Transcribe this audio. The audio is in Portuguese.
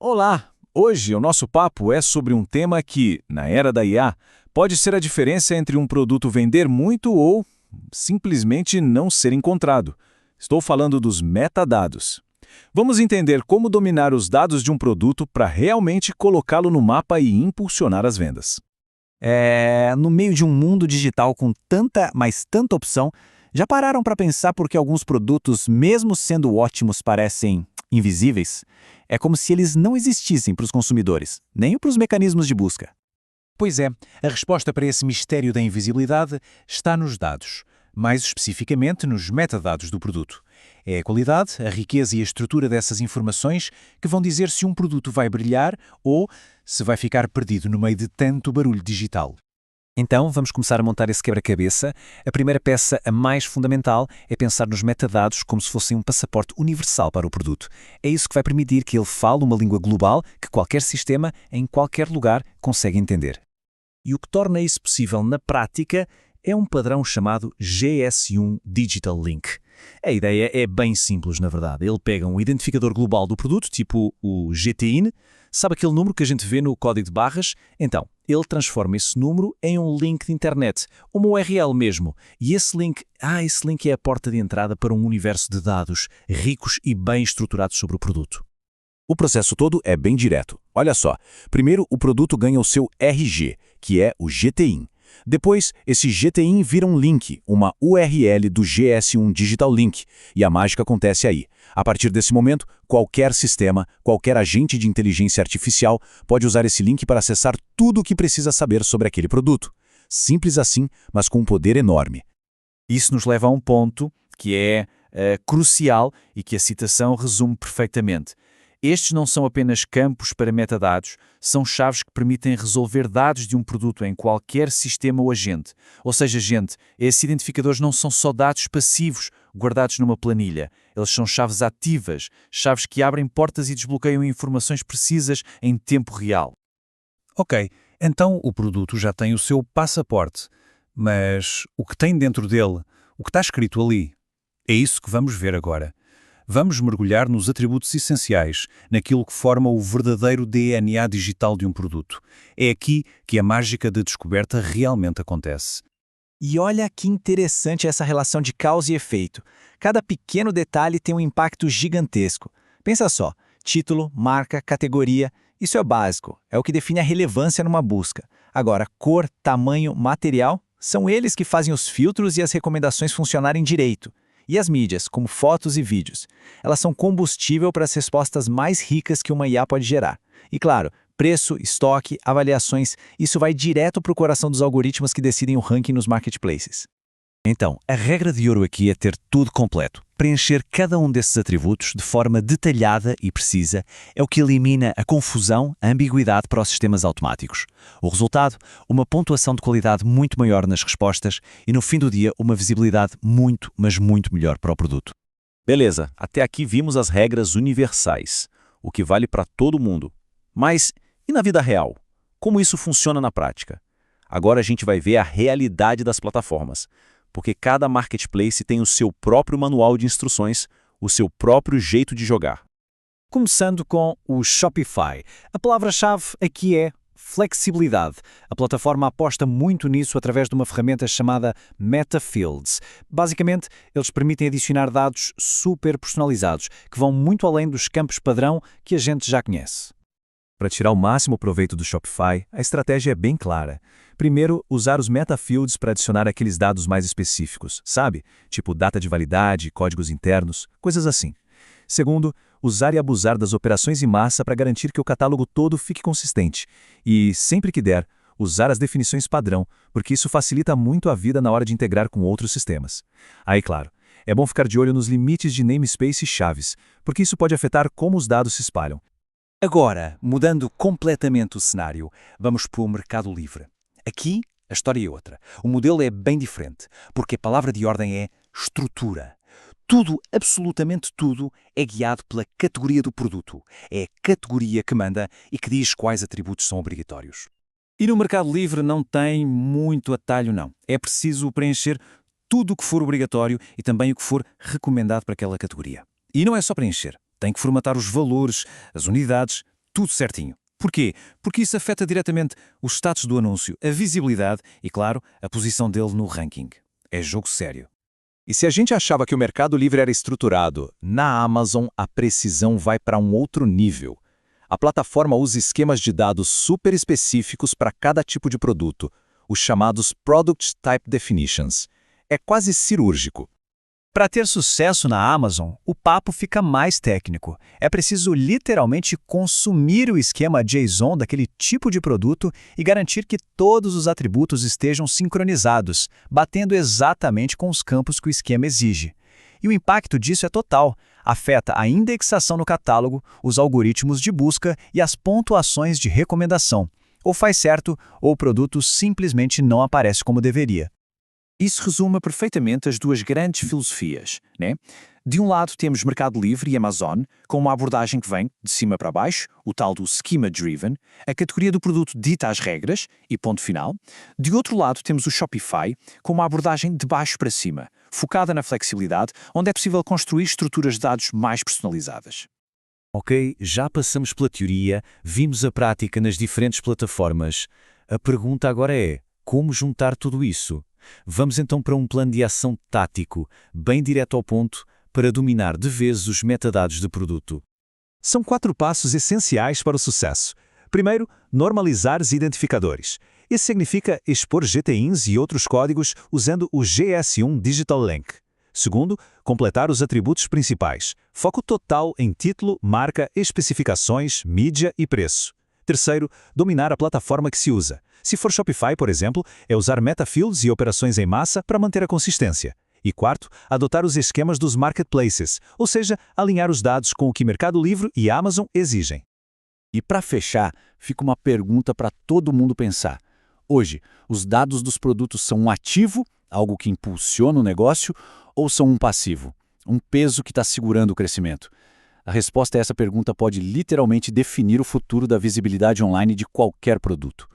Olá! Hoje o nosso papo é sobre um tema que, na era da IA, pode ser a diferença entre um produto vender muito ou simplesmente não ser encontrado. Estou falando dos metadados. Vamos entender como dominar os dados de um produto para realmente colocá-lo no mapa e impulsionar as vendas. No meio de um mundo digital com tanta, mas tanta opção, já pararam para pensar por que alguns produtos, mesmo sendo ótimos, parecem invisíveis? É como se eles não existissem para os consumidores, nem para os mecanismos de busca. Pois é, a resposta para esse mistério da invisibilidade está nos dados, mais especificamente nos metadados do produto. É a qualidade, a riqueza e a estrutura dessas informações que vão dizer se um produto vai brilhar ou se vai ficar perdido no meio de tanto barulho digital. Então, vamos começar a montar esse quebra-cabeça. A primeira peça, a mais fundamental, é pensar nos metadados como se fossem um passaporte universal para o produto. É isso que vai permitir que ele fale uma língua global que qualquer sistema, em qualquer lugar, consegue entender. E o que torna isso possível na prática é um padrão chamado GS1 Digital Link. A ideia é bem simples, na verdade. Ele pega um identificador global do produto, tipo o GTIN, sabe aquele número que a gente vê no código de barras? Então, ele transforma esse número em um link de internet, uma URL mesmo. E esse link é a porta de entrada para um universo de dados ricos e bem estruturados sobre o produto. O processo todo é bem direto. Olha só, primeiro o produto ganha o seu RG, que é o GTIN. Depois, esse GTIN vira um link, uma URL do GS1 Digital Link, e a mágica acontece aí. A partir desse momento, qualquer sistema, qualquer agente de inteligência artificial pode usar esse link para acessar tudo o que precisa saber sobre aquele produto. Simples assim, mas com um poder enorme. Isso nos leva a um ponto que é crucial e que a citação resume perfeitamente. Estes não são apenas campos para metadados, são chaves que permitem resolver dados de um produto em qualquer sistema ou agente. Ou seja, esses identificadores não são só dados passivos guardados numa planilha. Eles são chaves ativas, chaves que abrem portas e desbloqueiam informações precisas em tempo real. Ok, então o produto já tem o seu passaporte, mas o que tem dentro dele, o que está escrito ali, é isso que vamos ver agora. Vamos mergulhar nos atributos essenciais, naquilo que forma o verdadeiro DNA digital de um produto. É aqui que a mágica da descoberta realmente acontece. E olha que interessante essa relação de causa e efeito. Cada pequeno detalhe tem um impacto gigantesco. Pensa só, título, marca, categoria, isso é básico, é o que define a relevância numa busca. Agora, cor, tamanho, material, são eles que fazem os filtros e as recomendações funcionarem direito. E as mídias, como fotos e vídeos, elas são combustível para as respostas mais ricas que uma IA pode gerar. E claro, preço, estoque, avaliações, isso vai direto para o coração dos algoritmos que decidem o ranking nos marketplaces. Então, a regra de ouro aqui é ter tudo completo. Preencher cada um desses atributos de forma detalhada e precisa é o que elimina a confusão, a ambiguidade para os sistemas automáticos. O resultado? Uma pontuação de qualidade muito maior nas respostas e, no fim do dia, uma visibilidade muito, mas muito melhor para o produto. Beleza, até aqui vimos as regras universais, o que vale para todo mundo. Mas e na vida real? Como isso funciona na prática? Agora a gente vai ver a realidade das plataformas, porque cada marketplace tem o seu próprio manual de instruções, o seu próprio jeito de jogar. Começando com o Shopify. A palavra-chave aqui é flexibilidade. A plataforma aposta muito nisso através de uma ferramenta chamada MetaFields. Basicamente, eles permitem adicionar dados super personalizados, que vão muito além dos campos padrão que a gente já conhece. Para tirar o máximo proveito do Shopify, a estratégia é bem clara. Primeiro, usar os MetaFields para adicionar aqueles dados mais específicos, sabe? Tipo data de validade, códigos internos, coisas assim. Segundo, usar e abusar das operações em massa para garantir que o catálogo todo fique consistente. E, sempre que der, usar as definições padrão, porque isso facilita muito a vida na hora de integrar com outros sistemas. Aí, claro, é bom ficar de olho nos limites de namespace e chaves, porque isso pode afetar como os dados se espalham. Agora, mudando completamente o cenário, vamos para o Mercado Livre. Aqui, a história é outra. O modelo é bem diferente, porque a palavra de ordem é estrutura. Tudo, absolutamente tudo, é guiado pela categoria do produto. É a categoria que manda e que diz quais atributos são obrigatórios. E no Mercado Livre não tem muito atalho, não. É preciso preencher tudo o que for obrigatório e também o que for recomendado para aquela categoria. E não é só preencher. Tem que formatar os valores, as unidades, tudo certinho. Porquê? Porque isso afeta diretamente o status do anúncio, a visibilidade e, claro, a posição dele no ranking. É jogo sério. E se a gente achava que o Mercado Livre era estruturado, na Amazon a precisão vai para um outro nível. A plataforma usa esquemas de dados super específicos para cada tipo de produto, os chamados Product Type Definitions. É quase cirúrgico. Para ter sucesso na Amazon, o papo fica mais técnico. É preciso literalmente consumir o esquema JSON daquele tipo de produto e garantir que todos os atributos estejam sincronizados, batendo exatamente com os campos que o esquema exige. E o impacto disso é total. Afeta a indexação no catálogo, os algoritmos de busca e as pontuações de recomendação. Ou faz certo, ou o produto simplesmente não aparece como deveria. Isso resume perfeitamente as duas grandes filosofias, né? De um lado temos Mercado Livre e Amazon, com uma abordagem que vem de cima para baixo, o tal do Schema Driven, a categoria do produto dita as regras e ponto final. De outro lado temos o Shopify, com uma abordagem de baixo para cima, focada na flexibilidade, onde é possível construir estruturas de dados mais personalizadas. Ok, já passamos pela teoria, vimos a prática nas diferentes plataformas. A pergunta agora é, como juntar tudo isso? Vamos então para um plano de ação tático, bem direto ao ponto, para dominar de vez os metadados de produto. São 4 passos essenciais para o sucesso. Primeiro, normalizar os identificadores. Isso significa expor GTINs e outros códigos usando o GS1 Digital Link. Segundo, completar os atributos principais. Foco total em título, marca, especificações, mídia e preço. Terceiro, dominar a plataforma que se usa. Se for Shopify, por exemplo, é usar metafields e operações em massa para manter a consistência. E quarto, adotar os esquemas dos marketplaces, ou seja, alinhar os dados com o que Mercado Livre e Amazon exigem. E para fechar, fica uma pergunta para todo mundo pensar. Hoje, os dados dos produtos são um ativo, algo que impulsiona o negócio, ou são um passivo, um peso que está segurando o crescimento? A resposta a essa pergunta pode literalmente definir o futuro da visibilidade online de qualquer produto.